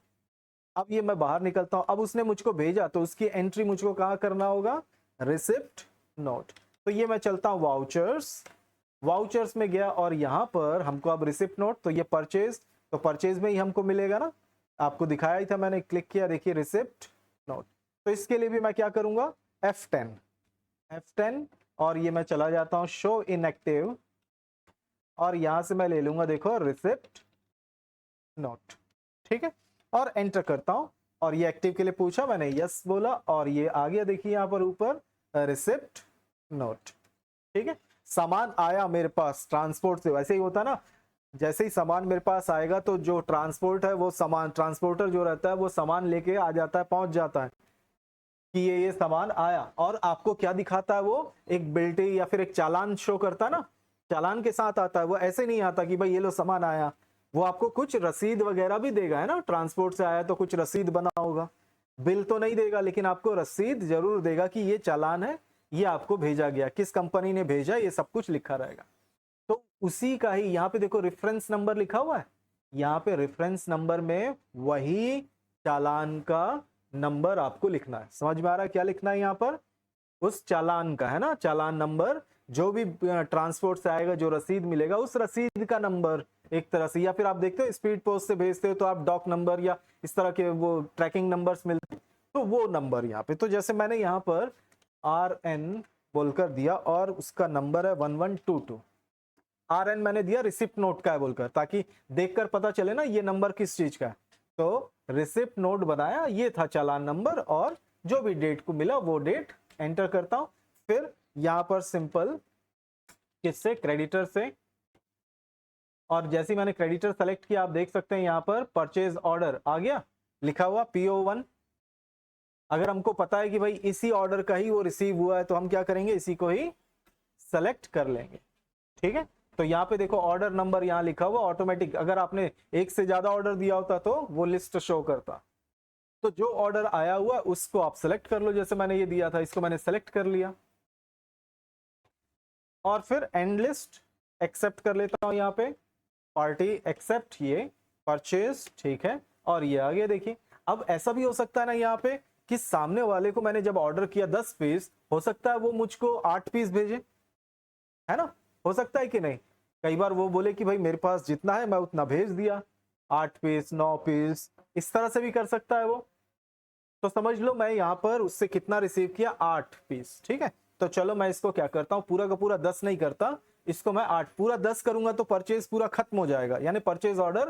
अब ये मैं बाहर निकलता हूं, अब उसने मुझको भेजा तो उसकी एंट्री मुझको कहाँ करना होगा, रिसिप्ट नोट। तो ये मैं चलता हूं वाउचर्स, वाउचर्स में गया, और यहां पर हमको अब रिसिप्ट नोट, तो ये परचेज, तो परचेज में ही हमको मिलेगा ना, आपको दिखाया ही था मैंने, क्लिक किया, देखिए रिसिप्ट नोट। तो इसके लिए भी मैं क्या करूंगा, F10, और ये मैं चला जाता हूं शो इनएक्टिव, और यहां से मैं ले लूंगा, देखो रिसिप्ट नोट, ठीक है, और एंटर करता हूं। और ये एक्टिव के लिए पूछा, मैंने यस बोला, और ये आ गया, देखिए यहां पर ऊपर रिसिप्ट नोट, ठीक है। सामान आया मेरे पास ट्रांसपोर्ट से, वैसे ही होता ना, जैसे ही सामान मेरे पास आएगा तो जो ट्रांसपोर्ट है वो सामान, ट्रांसपोर्टर जो रहता है वो सामान लेके आ जाता है, पहुंच जाता है कि ये सामान आया, और आपको क्या दिखाता है, वो एक बिल्टी या फिर एक चालान शो करता है ना, चालान के साथ आता है। वो ऐसे नहीं आता कि भाई ये लो सामान आया, वो आपको कुछ रसीद वगैरह भी देगा, है ना, ट्रांसपोर्ट से आया तो कुछ रसीद बना होगा, बिल तो नहीं देगा लेकिन आपको रसीद जरूर देगा कि ये चालान है, ये आपको भेजा गया, किस कंपनी ने भेजा, ये सब कुछ लिखा रहेगा। तो उसी का ही यहाँ पे देखो रेफरेंस नंबर लिखा हुआ है, यहाँ पे रेफरेंस नंबर में वही चालान का नंबर आपको लिखना है। समझ में आ रहा है क्या लिखना है यहाँ पर, उस चालान का, है ना, चालान नंबर, जो भी ट्रांसपोर्ट से आएगा, जो रसीद मिलेगा उस रसीद का नंबर एक तरह से, या फिर आप देखते हो स्पीड पोस्ट से भेजते हो तो आप डॉक नंबर या इस तरह के वो ट्रैकिंग नंबर्स मिलते हैं, तो वो नंबर यहाँ पे। तो जैसे मैंने यहाँ पर RN बोलकर दिया, और उसका नंबर है 1122, RN मैंने दिया रिसिप्ट नोट का है बोलकर, ताकि देखकर पता चले ना ये नंबर किस चीज का है। तो रिसिप्ट नोट बनाया, ये था चालान नंबर, और जो भी डेट को मिला वो डेट एंटर करता हूं। फिर यहां पर सिंपल किससे, क्रेडिटर से, और जैसे मैंने क्रेडिटर सेलेक्ट किया, आप देख सकते हैं यहां पर परचेज ऑर्डर आ गया, लिखा हुआ PO1। अगर हमको पता है कि भाई इसी ऑर्डर का ही वो रिसीव हुआ है, तो हम क्या करेंगे, इसी को ही सेलेक्ट कर लेंगे, ठीक है। तो यहाँ पे देखो ऑर्डर नंबर यहाँ लिखा हुआ ऑटोमेटिक, अगर आपने एक से ज्यादा ऑर्डर दिया होता तो वो लिस्ट शो करता। तो जो ऑर्डर आया हुआ उसको आप सेलेक्ट कर लो, जैसे मैंने ये दिया था, इसको मैंने सेलेक्ट कर लिया, और फिर एंड लिस्ट एक्सेप्ट कर लेता हूं, यहाँ पे पार्टी एक्सेप्ट, ये परचेज, ठीक है, और ये आ गया। देखिए अब ऐसा भी हो सकता है ना यहाँ पे कि सामने वाले को मैंने जब ऑर्डर किया 10 पीस, हो सकता है वो मुझको 8 पीस भेजे, है ना, हो सकता है कि नहीं। कई बार वो बोले कि भाई मेरे पास जितना है मैं उतना भेज दिया, 8 पीस 9 पीस, इस तरह से भी कर सकता है वो। तो समझ लो मैं यहाँ पर उससे कितना रिसीव किया, 8 पीस, ठीक है। तो चलो मैं इसको क्या करता हूँ, पूरा का पूरा 10 नहीं करता, इसको मैं 8, पूरा 10 करूंगा तो परचेज पूरा खत्म हो जाएगा, यानी परचेज ऑर्डर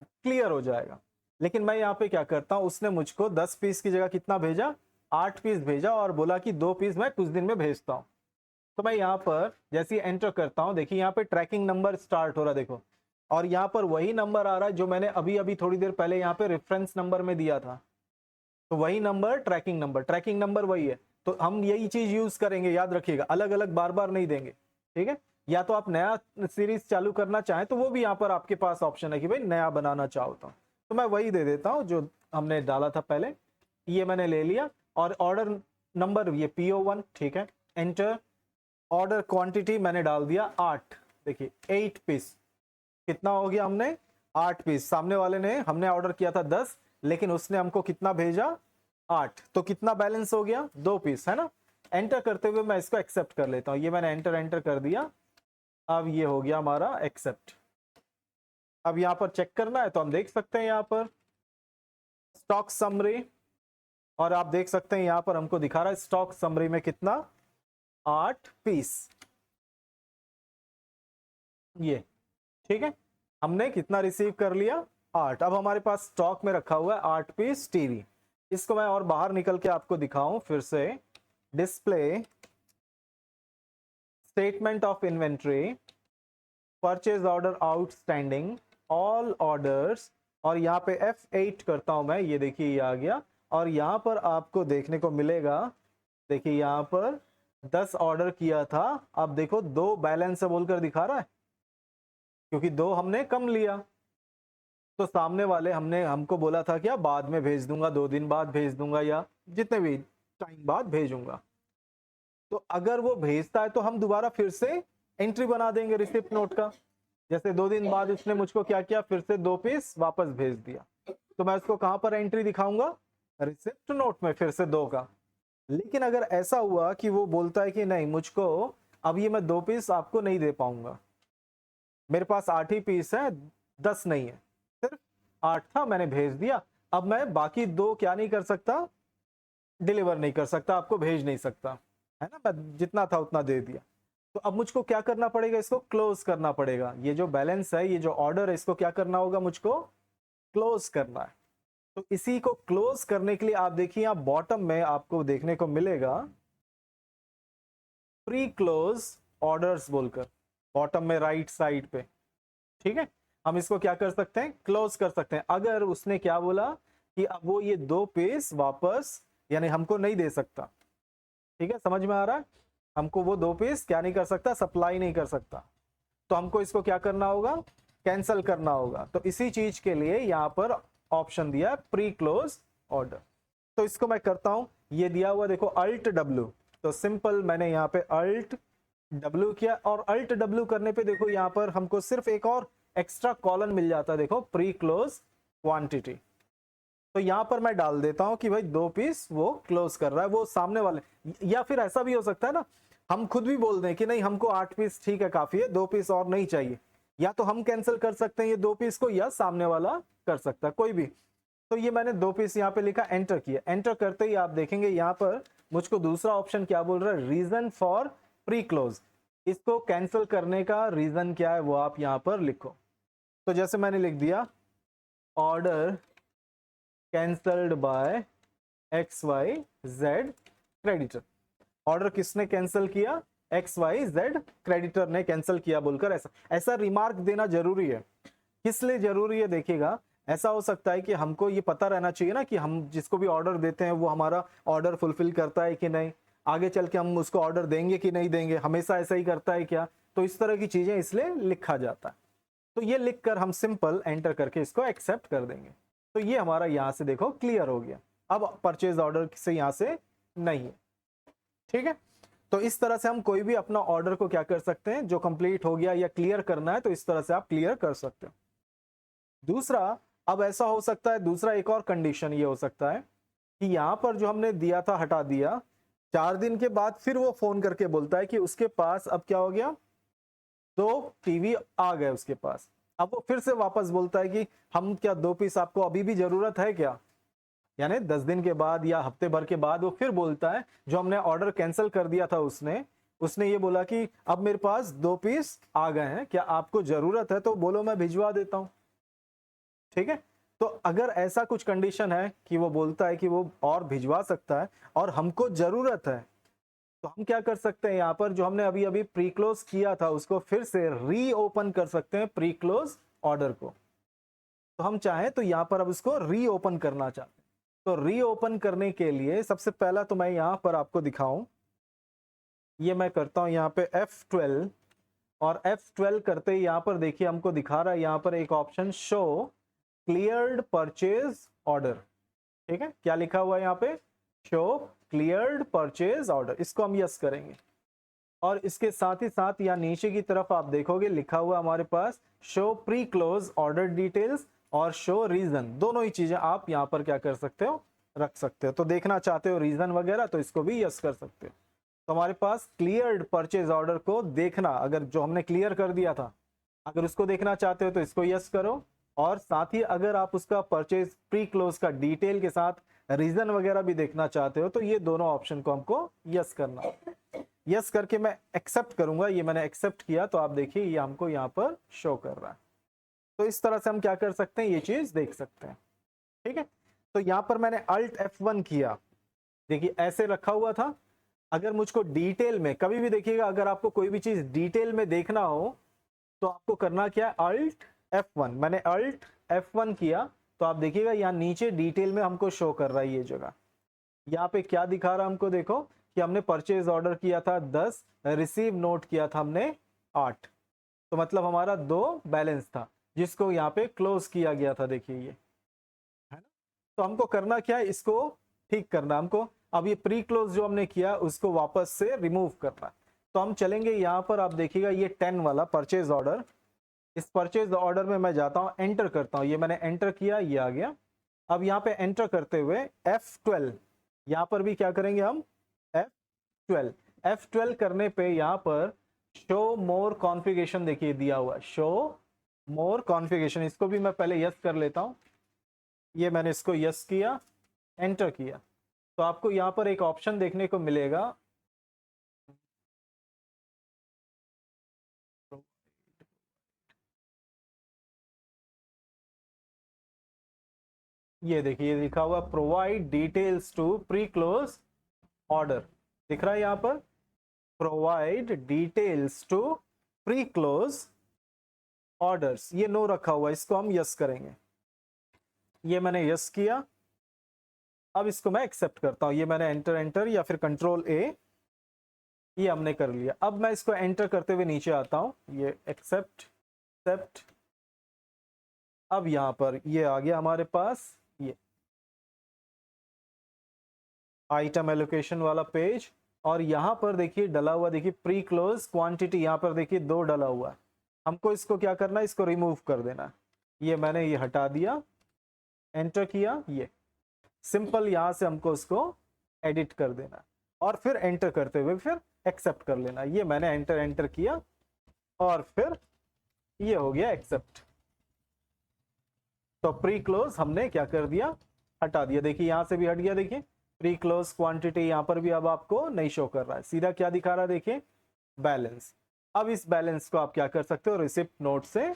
क्लियर हो जाएगा। लेकिन मैं यहाँ पे क्या करता हूँ, उसने मुझको 10 पीस की जगह कितना भेजा, 8 पीस भेजा, और बोला कि 2 पीस मैं कुछ दिन में भेजता हूँ। तो मैं यहाँ पर जैसे एंटर करता हूँ, देखिए यहाँ पे ट्रैकिंग नंबर स्टार्ट हो रहा है, देखो, और यहाँ पर वही नंबर आ रहा है जो मैंने अभी अभी थोड़ी देर पहले यहाँ पे रेफरेंस नंबर में दिया था। तो वही नंबर, ट्रैकिंग नंबर वही है। तो हम यही चीज यूज करेंगे, याद रखिएगा, अलग अलग बार बार नहीं देंगे, ठीक है। या तो आप नया सीरीज चालू करना चाहें तो वो भी यहाँ पर आपके पास ऑप्शन है कि भाई नया बनाना चाहो तो मैं वही दे देता हूँ जो हमने डाला था पहले, ये मैंने ले लिया। और ऑर्डर नंबर ये PO1, ठीक है, एंटर। ऑर्डर क्वांटिटी मैंने डाल दिया 8, देखिए 8 पीस, कितना हो गया हमने 8 पीस। सामने वाले ने, हमने ऑर्डर किया था 10 लेकिन उसने हमको कितना भेजा 8, तो कितना बैलेंस हो गया 2 पीस, है ना। एंटर करते हुए मैं इसको एक्सेप्ट कर लेता हूं, ये मैंने एंटर कर दिया। अब ये हो गया हमारा एक्सेप्ट। अब यहां पर चेक करना है तो हम देख सकते हैं यहां पर स्टॉक समरी, और आप देख सकते हैं यहां पर हमको दिखा रहा है स्टॉक समरी में कितना 8 पीस, ये ठीक है। हमने कितना रिसीव कर लिया 8। अब हमारे पास स्टॉक में रखा हुआ है 8 पीस टीवी। इसको मैं और बाहर निकल के आपको दिखाऊं फिर से, display, statement of inventory, purchase order outstanding, all orders, और यहाँ पे F8 करता हूं मैं, ये देखिए ये आ गया। और यहाँ पर आपको देखने को मिलेगा, देखिए यहाँ पर 10 ऑर्डर किया था, अब देखो 2 बैलेंस है बोलकर दिखा रहा है, क्योंकि 2 हमने कम लिया। तो सामने वाले हमको बोला था क्या बाद में भेज दूंगा, 2 दिन बाद भेज दूंगा, या जितने भी टाइम बाद भेजूंगा। तो अगर वो भेजता है तो हम दोबारा फिर से एंट्री बना देंगे रिसिप्ट नोट का। जैसे 2 दिन बाद उसने मुझको क्या किया, फिर से 2 पीस वापस भेज दिया, तो मैं उसको कहां पर एंट्री दिखाऊंगा, रिसिप्ट नोट में फिर से 2 का। लेकिन अगर ऐसा हुआ कि वो बोलता है कि नहीं मुझको अब ये मैं 2 पीस आपको नहीं दे पाऊंगा, मेरे पास 8 ही पीस है, 10 नहीं है, सिर्फ 8 था, मैंने भेज दिया, अब मैं बाकी 2 क्या नहीं कर सकता, डिलीवर नहीं कर सकता, आपको भेज नहीं सकता, है ना, मैं जितना था उतना दे दिया। तो अब मुझको क्या करना पड़ेगा, इसको क्लोज करना पड़ेगा। ये जो बैलेंस है, ये जो ऑर्डर है, इसको क्या करना होगा, मुझको क्लोज करना है। तो इसी को क्लोज करने के लिए आप देखिए यहां बॉटम में आपको देखने को मिलेगा प्री क्लोज ऑर्डर्स बोलकर, बॉटम में राइट साइड पे, ठीक है। हम इसको क्या कर सकते हैं, क्लोज कर सकते हैं। अगर उसने क्या बोला कि अब वो ये 2 पीस वापस यानी हमको नहीं दे सकता, ठीक है, समझ में आ रहा है, हमको वो 2 पीस क्या नहीं कर सकता, सप्लाई नहीं कर सकता, तो हमको इसको क्या करना होगा, कैंसिल करना होगा। तो इसी चीज के लिए यहां पर ऑप्शन दिया है प्री क्लोज ऑर्डर। तो इसको मैं करता हूं, ये दिया हुआ देखो Alt W, तो सिंपल मैंने यहाँ पे Alt W किया, और Alt W करने पे देखो यहाँ पर हमको सिर्फ एक और एक्स्ट्रा कॉलम मिल जाता है, देखो प्री क्लोज क्वांटिटी। तो यहां पर मैं डाल देता हूं कि भाई 2 पीस वो क्लोज कर रहा है, वो सामने वाले। या फिर ऐसा भी हो सकता है ना, हम खुद भी बोल दें कि नहीं हमको 8 पीस ठीक है, काफी है, 2 पीस और नहीं चाहिए, या तो हम कैंसिल कर सकते हैं ये 2 पीस को, या सामने वाला कर सकता है, कोई भी। तो ये मैंने 2 पीस यहाँ पे लिखा, एंटर किया। एंटर करते ही आप देखेंगे यहाँ पर मुझको दूसरा ऑप्शन क्या बोल रहा है, रीजन फॉर प्री क्लोज। इसको कैंसिल करने का रीजन क्या है वो आप यहाँ पर लिखो। तो जैसे मैंने लिख दिया order cancelled by XYZ creditor. Order किसने कैंसिल किया, XYZ क्रेडिटर ने कैंसिल किया बोलकर ऐसा ऐसा रिमार्क देना जरूरी है। किस लिए जरूरी है देखिएगा, ऐसा हो सकता है कि हमको ये पता रहना चाहिए ना कि हम जिसको भी ऑर्डर देते हैं वो हमारा ऑर्डर फुलफिल करता है कि नहीं, आगे चल के हम उसको ऑर्डर देंगे कि नहीं देंगे, हमेशा ऐसा ही करता है क्या, तो इस तरह की चीजें इसलिए लिखा जाता है। तो ये लिखकर हम सिंपल एंटर करके इसको एक्सेप्ट कर देंगे। तो ये हमारा यहां से देखो क्लियर हो गया, अब परचेज ऑर्डर से यहां से नहीं है, ठीक है। तो इस तरह से हम कोई भी अपना ऑर्डर को क्या कर सकते हैं, जो कंप्लीट हो गया या क्लियर करना है तो इस तरह से आप क्लियर कर सकते हो। दूसरा, अब ऐसा हो सकता है, दूसरा एक और कंडीशन ये हो सकता है कि यहां पर जो हमने दिया था हटा दिया, 4 दिन के बाद फिर वो फोन करके बोलता है कि उसके पास अब क्या हो गया, 2 टीवी आ गए उसके पास। अब वो फिर से वापस बोलता है कि हम क्या 2 पीस आपको अभी भी जरूरत है क्या, यानी 10 दिन के बाद या हफ्ते भर के बाद वो फिर बोलता है, जो हमने ऑर्डर कैंसिल कर दिया था उसने ये बोला कि अब मेरे पास 2 पीस आ गए हैं, क्या आपको जरूरत है, तो बोलो मैं भिजवा देता हूं, ठीक है। तो अगर ऐसा कुछ कंडीशन है कि वो बोलता है कि वो और भिजवा सकता है और हमको जरूरत है, तो हम क्या कर सकते हैं, यहां पर जो हमने अभी अभी प्री क्लोज किया था उसको फिर से रीओपन कर सकते हैं प्री क्लोज ऑर्डर को। तो हम चाहें तो यहां पर अब उसको रीओपन करना चाहते हैं, तो रीओपन करने के लिए सबसे पहला तो मैं यहाँ पर आपको दिखाऊं, ये मैं करता हूं यहाँ पे F12, और F12 करते ही यहाँ पर देखिए हमको दिखा रहा है यहाँ पर एक option show cleared purchase order. ठीक है, क्या लिखा हुआ है यहाँ पे, शो क्लियर्ड परचेज ऑर्डर, इसको हम यस करेंगे। और इसके साथ ही साथ यहाँ नीचे की तरफ आप देखोगे लिखा हुआ हमारे पास show pre close order details और शो रीजन, दोनों ही चीजें आप यहाँ पर क्या कर सकते हो, रख सकते हो। तो देखना चाहते हो रीजन वगैरह तो इसको भी यस कर सकते हो। तो हमारे पास क्लियर्ड परचेज ऑर्डर को देखना, अगर जो हमने क्लियर कर दिया था अगर उसको देखना चाहते हो तो इसको यस करो, और साथ ही अगर आप उसका परचेज प्री क्लोज का डिटेल के साथ रीजन वगैरह भी देखना चाहते हो तो ये दोनों ऑप्शन को हमको यस करना। यस करके मैं एक्सेप्ट करूंगा, ये मैंने एक्सेप्ट किया तो आप देखिए ये हमको यहाँ पर शो कर रहा है। तो इस तरह से हम क्या कर सकते हैं, ये चीज देख सकते हैं। ठीक है, तो यहाँ पर मैंने अल्ट F1 किया, देखिए ऐसे रखा हुआ था। अगर मुझको डिटेल में कभी भी देखिएगा, अगर आपको कोई भी चीज डिटेल में देखना हो तो आपको करना क्या है, अल्ट F1। मैंने अल्ट F1 किया तो आप देखिएगा यहाँ नीचे डिटेल में हमको शो कर रहा है ये जगह। यहाँ पे क्या दिखा रहा है हमको, देखो कि हमने परचेज ऑर्डर किया था 10, रिसीव नोट किया था हमने 8, तो मतलब हमारा 2 बैलेंस था जिसको यहाँ पे क्लोज किया गया था, देखिए ये है ना। तो हमको करना क्या है, इसको ठीक करना हमको। अब ये प्री क्लोज जो हमने किया उसको वापस से रिमूव करना। तो हम चलेंगे यहाँ पर, आप देखिएगा ये 10 वाला परचेज ऑर्डर, इस परचेज ऑर्डर में मैं जाता हूँ, एंटर करता हूँ, ये मैंने एंटर किया, ये आ गया। अब यहाँ पे एंटर करते हुए F12, यहाँ पर भी क्या करेंगे हम, F12 करने पे यहाँ पर शो मोर कॉन्फ़िगरेशन देखिए दिया हुआ, शो मोर कॉन्फ़िगरेशन, इसको भी मैं पहले यस कर लेता हूँ। ये मैंने इसको यस किया, एंटर किया, तो आपको यहाँ पर एक ऑप्शन देखने को मिलेगा, ये देखिए लिखा हुआ provide details to pre close order, दिख रहा है यहाँ पर provide details to pre close orders, ये नो रखा हुआ है, इसको हम यस करेंगे। ये मैंने यस किया, अब इसको मैं एक्सेप्ट करता हूं, ये मैंने एंटर या फिर कंट्रोल A, ये हमने कर लिया। अब मैं इसको एंटर करते हुए नीचे आता हूं, ये एक्सेप्ट, अब यहां पर ये आ गया हमारे पास ये आइटम एलोकेशन वाला पेज, और यहां पर देखिए डला हुआ, देखिए प्री क्लोज क्वांटिटी, यहां पर देखिए 2 डला हुआ है। हमको इसको क्या करना है, इसको रिमूव कर देना। ये मैंने ये हटा दिया, एंटर किया, ये सिंपल यहां से हमको इसको एडिट कर देना और फिर एंटर करते हुए फिर एक्सेप्ट कर लेना। ये मैंने एंटर किया और फिर ये हो गया एक्सेप्ट। तो प्री क्लोज हमने क्या कर दिया, हटा दिया। देखिए यहां से भी हट गया, देखिए प्री क्लोज क्वांटिटी यहां पर भी अब आपको नहीं शो कर रहा है, सीधा क्या दिखा रहा है, देखिए बैलेंस। अब इस बैलेंस को आप क्या कर सकते हो, रिसिप्ट नोट से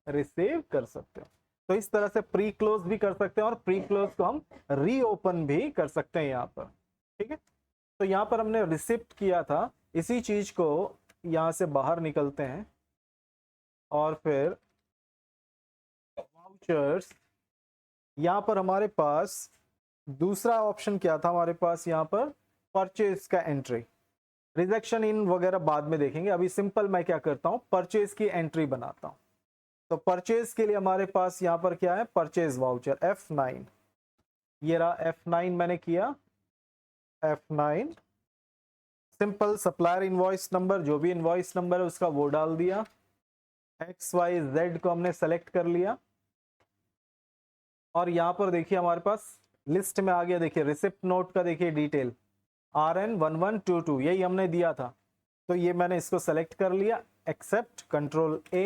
रिसीव कर सकते हो। तो इस तरह से प्री क्लोज भी कर सकते हैं और प्री क्लोज को हम रीओपन भी कर सकते हैं यहाँ पर। ठीक है, तो यहाँ पर हमने रिसिप्ट किया था, इसी चीज को यहाँ से बाहर निकलते हैं और फिर वाउचर्स, यहाँ पर हमारे पास दूसरा ऑप्शन क्या था हमारे पास, यहाँ पर परचेज का एंट्री, रिजेक्शन इन वगैरह बाद में देखेंगे। अभी सिंपल मैं क्या करता हूँ, परचेज की एंट्री बनाता हूँ। तो परचेज के लिए हमारे पास यहाँ पर क्या है, परचेज वाउचर F9, ये रहा F9 मैंने किया, F9 simple supplier invoice number, जो भी इनवॉइस नंबर है उसका वो डाल दिया, XYZ को हमने सेलेक्ट कर लिया, और यहाँ पर देखिए हमारे पास लिस्ट में आ गया, देखिए रिसिप्ट नोट का देखिए डिटेल RN1122 यही हमने दिया था। तो ये मैंने इसको सेलेक्ट कर लिया, एक्सेप्ट, कंट्रोल A,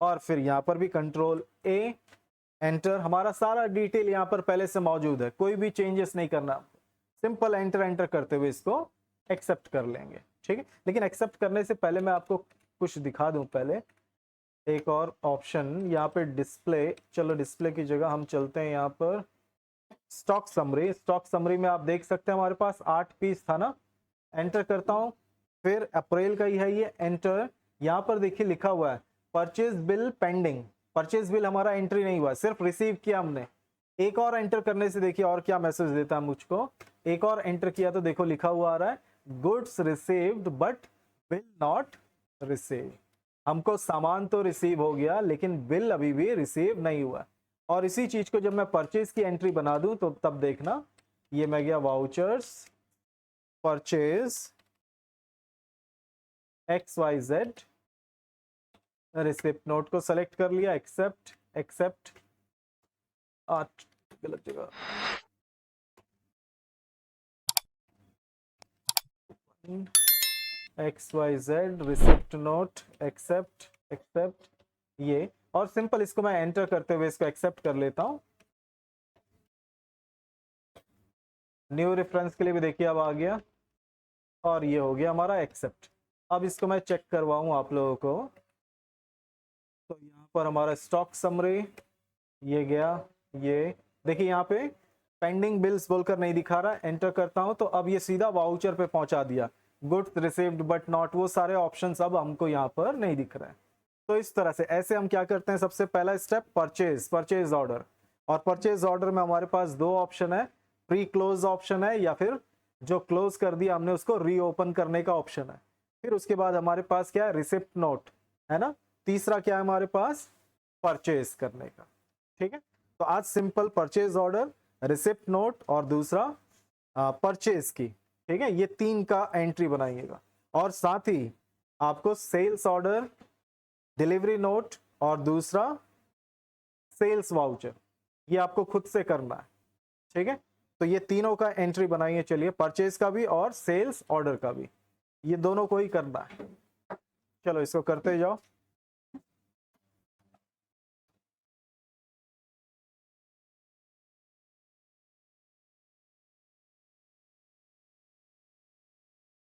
और फिर यहाँ पर भी कंट्रोल A, एंटर। हमारा सारा डिटेल यहाँ पर पहले से मौजूद है, कोई भी चेंजेस नहीं करना, सिंपल एंटर करते हुए इसको एक्सेप्ट कर लेंगे। ठीक है, लेकिन एक्सेप्ट करने से पहले मैं आपको कुछ दिखा दूं, पहले एक और ऑप्शन यहाँ पे डिस्प्ले, चलो डिस्प्ले की जगह हम चलते हैं यहाँ पर स्टॉक समरी। स्टॉक समरी में आप देख सकते हैं हमारे पास 8 पीस था ना, एंटर करता हूं, फिर अप्रैल का ही है ये, एंटर। यहाँ पर देखिए लिखा हुआ है purchase bill pending, purchase bill हमारा एंट्री नहीं हुआ, सिर्फ रिसीव किया हमने, एक और एंटर करने से देखिए और क्या मैसेज देता है मुझको। एक और एंटर किया तो देखो लिखा हुआ आ रहा है goods received but bill not receive. हमको सामान तो रिसीव हो गया लेकिन बिल अभी भी रिसीव नहीं हुआ। और इसी चीज को जब मैं परचेज की एंट्री बना दूं तो तब देखना, ये मैं गया vouchers purchase XYZ, receipt note को सेलेक्ट कर लिया, एक्सेप्ट एक्सेप्ट, गलत जगह, XYZ receipt note accept accept, ये। और सिंपल इसको मैं एंटर करते हुए इसको एक्सेप्ट कर लेता हूं। न्यू रेफरेंस के लिए भी देखिए अब आ गया और ये हो गया हमारा एक्सेप्ट। अब इसको मैं चेक करवाऊं आप लोगों को, तो यहाँ पर हमारा स्टॉक समरी ये गया, ये देखिए यहाँ पे पेंडिंग बिल्स बोलकर नहीं दिखा रहा, एंटर करता हूं तो अब ये सीधा वाउचर पे पहुंचा दिया, गुड्स रिसीव्ड बट नॉट, वो सारे ऑप्शंस अब हमको यहाँ पर नहीं दिख रहे हैं। तो इस तरह से ऐसे हम क्या करते हैं, सबसे पहला स्टेप परचेज ऑर्डर। और परचेज ऑर्डर में हमारे पास दो ऑप्शन है, प्री क्लोज ऑप्शन है या फिर जो क्लोज कर दिया हमने उसको रीओपन करने का ऑप्शन है। फिर उसके बाद हमारे पास क्या है, रिसिप्ट नोट है ना। तीसरा क्या है हमारे पास, परचेज करने का। ठीक है, तो आज simple purchase order, receipt note और दूसरा परचेज की, ठीक है, ये तीन का एंट्री बनाइएगा। और साथ ही आपको सेल्स ऑर्डर, डिलीवरी नोट और दूसरा सेल्स वाउचर, ये आपको खुद से करना है। ठीक है, तो ये तीनों का एंट्री बनाइए, चलिए परचेज का भी और सेल्स ऑर्डर का भी, ये दोनों को ही करना है। चलो इसको करते जाओ।